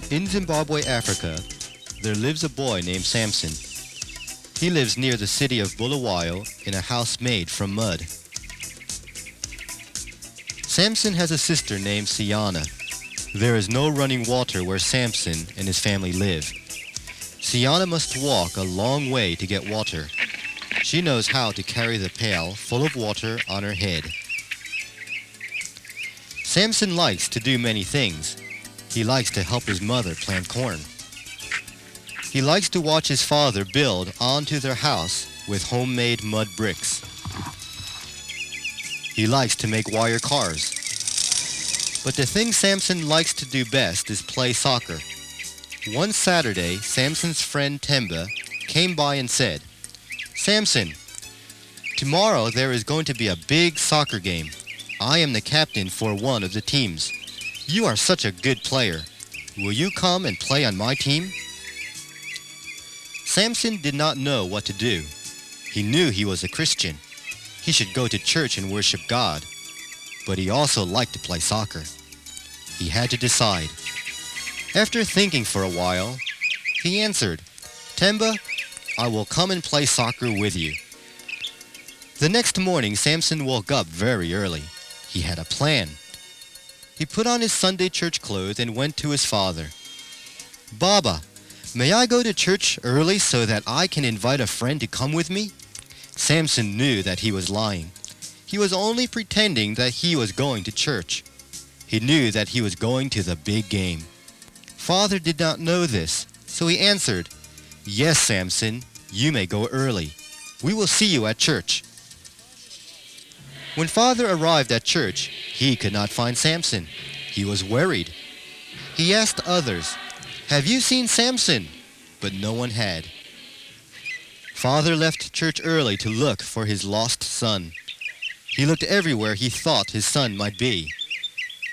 In Zimbabwe, Africa, there lives a boy named Samson. He lives near the city of Bulawayo in a house made from mud. Samson has a sister named Siana. There is no running water where Samson and his family live. Siana must walk a long way to get water. She knows how to carry the pail full of water on her head. Samson likes to do many things. He likes to help his mother plant corn. He likes to watch his father build onto their house with homemade mud bricks. He likes to make wire cars. But the thing Samson likes to do best is play soccer. One Saturday, Samson's friend Temba came by and said, "Samson, tomorrow there is going to be a big soccer game. I am the captain for one of the teams. You are such a good player. Will you come and play on my team?" Samson did not know what to do. He knew he was a Christian. He should go to church and worship God. But he also liked to play soccer. He had to decide. After thinking for a while, he answered, "Temba, I will come and play soccer with you." The next morning, Samson woke up very early. He had a plan. He put on his Sunday church clothes and went to his father. "Baba, may I go to church early so that I can invite a friend to come with me?" Samson knew that he was lying. He was only pretending that he was going to church. He knew that he was going to the big game. Father did not know this, so he answered, "Yes, Samson, you may go early. We will see you at church." When Father arrived at church, he could not find Samson. He was worried. He asked others, "Have you seen Samson?" But no one had. Father left church early to look for his lost son. He looked everywhere he thought his son might be.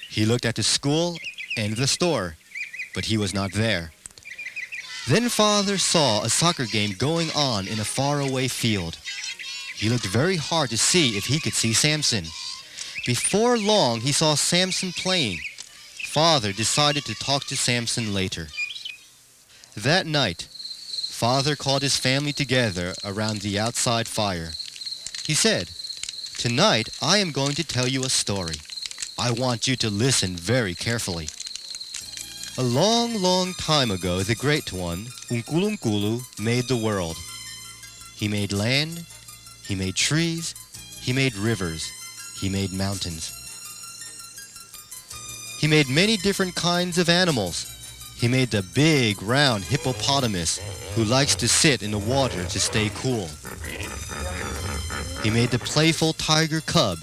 He looked at the school and the store, but he was not there. Then Father saw a soccer game going on in a faraway field. He looked very hard to see if he could see Samson. Before long, he saw Samson playing. Father decided to talk to Samson later. That night, Father called his family together around the outside fire. He said, "Tonight, I am going to tell you a story. I want you to listen very carefully. A long, long time ago, the Great One, Unkulunkulu, made the world. He made land, he made trees, he made rivers, he made mountains. He made many different kinds of animals. He made the big, round hippopotamus who likes to sit in the water to stay cool. He made the playful tiger cub.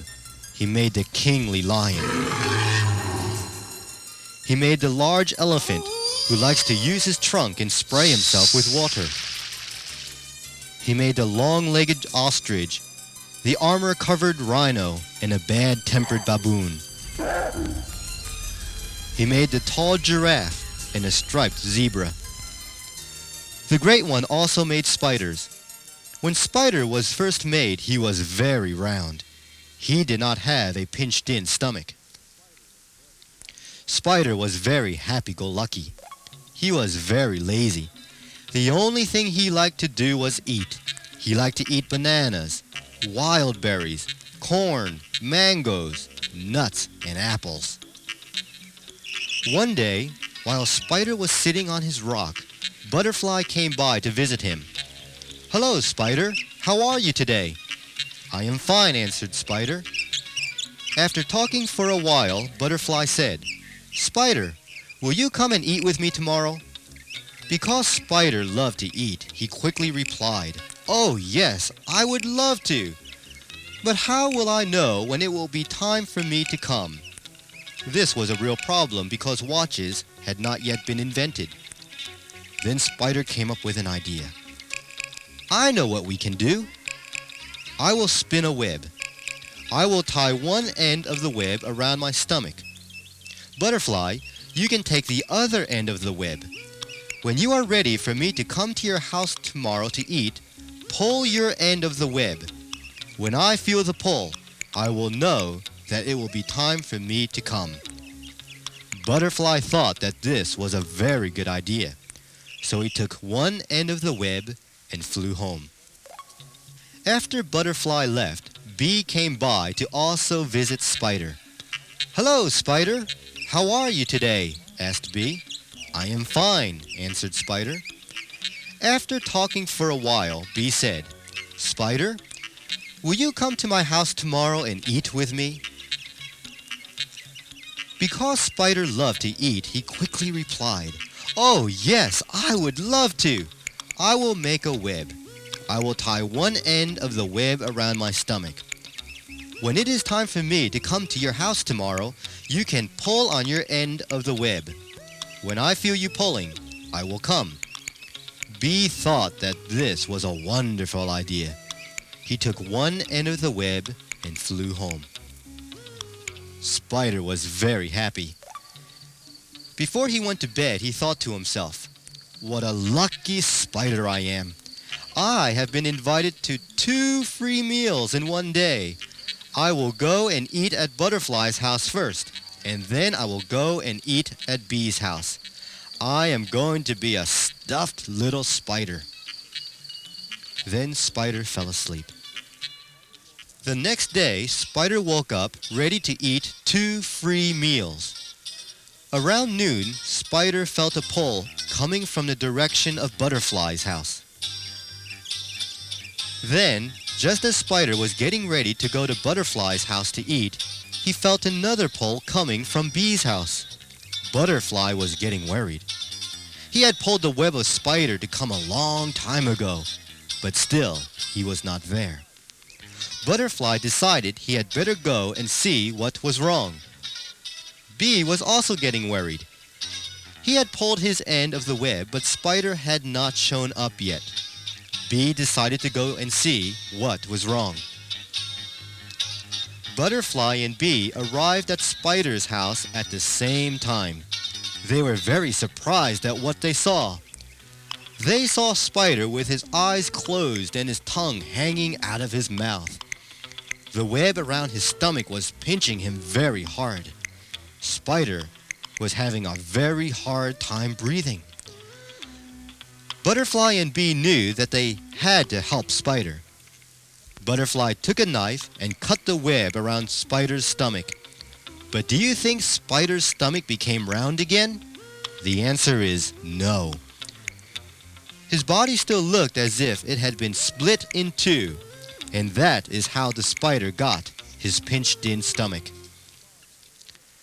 He made the kingly lion. He made the large elephant who likes to use his trunk and spray himself with water. He made the long-legged ostrich, the armor-covered rhino, and a bad-tempered baboon. He made the tall giraffe and a striped zebra. The Great One also made spiders. When Spider was first made, he was very round. He did not have a pinched-in stomach. Spider was very happy-go-lucky. He was very lazy. The only thing he liked to do was eat. He liked to eat bananas, wild berries, corn, mangoes, nuts, and apples. One day, while Spider was sitting on his rock, Butterfly came by to visit him. "Hello, Spider. How are you today?" "I am fine," answered Spider. After talking for a while, Butterfly said, "Spider, will you come and eat with me tomorrow?" Because Spider loved to eat, he quickly replied, "Oh, yes, I would love to. But how will I know when it will be time for me to come?" This was a real problem because watches had not yet been invented. Then Spider came up with an idea. "I know what we can do. I will spin a web. I will tie one end of the web around my stomach. Butterfly, you can take the other end of the web. When you are ready for me to come to your house tomorrow to eat, pull your end of the web. When I feel the pull, I will know that it will be time for me to come." Butterfly thought that this was a very good idea, so he took one end of the web and flew home. After Butterfly left, Bee came by to also visit Spider. "Hello, Spider. How are you today?" asked Bee. "I am fine," answered Spider. After talking for a while, Bee said, "Spider, will you come to my house tomorrow and eat with me?" Because Spider loved to eat, he quickly replied, "Oh, yes, I would love to. I will make a web. I will tie one end of the web around my stomach. When it is time for me to come to your house tomorrow, you can pull on your end of the web. When I feel you pulling, I will come." Bee thought that this was a wonderful idea. He took one end of the web and flew home. Spider was very happy. Before he went to bed, he thought to himself, "What a lucky spider I am. I have been invited to 2 free meals in one day. I will go and eat at Butterfly's house first, and then I will go and eat at Bee's house. I am going to be a stuffed little spider." Then Spider fell asleep. The next day, Spider woke up ready to eat 2 free meals. Around noon, Spider felt a pull coming from the direction of Butterfly's house. Then, just as Spider was getting ready to go to Butterfly's house to eat, he felt another pull coming from Bee's house. Butterfly was getting worried. He had pulled the web of Spider to come a long time ago, but still he was not there. Butterfly decided he had better go and see what was wrong. Bee was also getting worried. He had pulled his end of the web, but Spider had not shown up yet. Bee decided to go and see what was wrong. Butterfly and Bee arrived at Spider's house at the same time. They were very surprised at what they saw. They saw Spider with his eyes closed and his tongue hanging out of his mouth. The web around his stomach was pinching him very hard. Spider was having a very hard time breathing. Butterfly and Bee knew that they had to help Spider. Butterfly took a knife and cut the web around Spider's stomach. But do you think Spider's stomach became round again? The answer is no. His body still looked as if it had been split in two, and that is how the spider got his pinched-in stomach.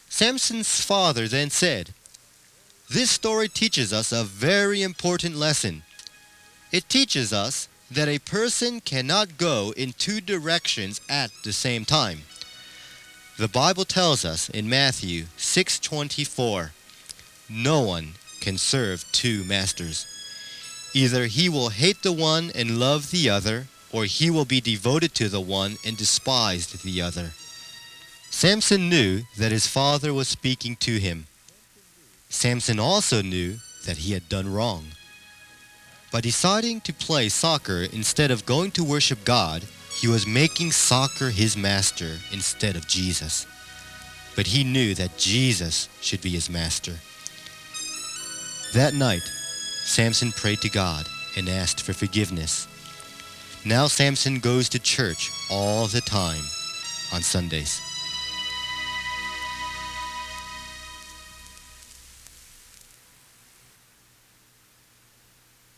Samson's father then said, "This story teaches us a very important lesson. It teaches us that a person cannot go in 2 directions at the same time. The Bible tells us in Matthew 6:24, no one can serve 2 masters. Either he will hate the one and love the other, or he will be devoted to the one and despise the other." Samson knew that his father was speaking to him. Samson also knew that he had done wrong. By deciding to play soccer instead of going to worship God, he was making soccer his master instead of Jesus. But he knew that Jesus should be his master. That night, Samson prayed to God and asked for forgiveness. Now Samson goes to church all the time on Sundays.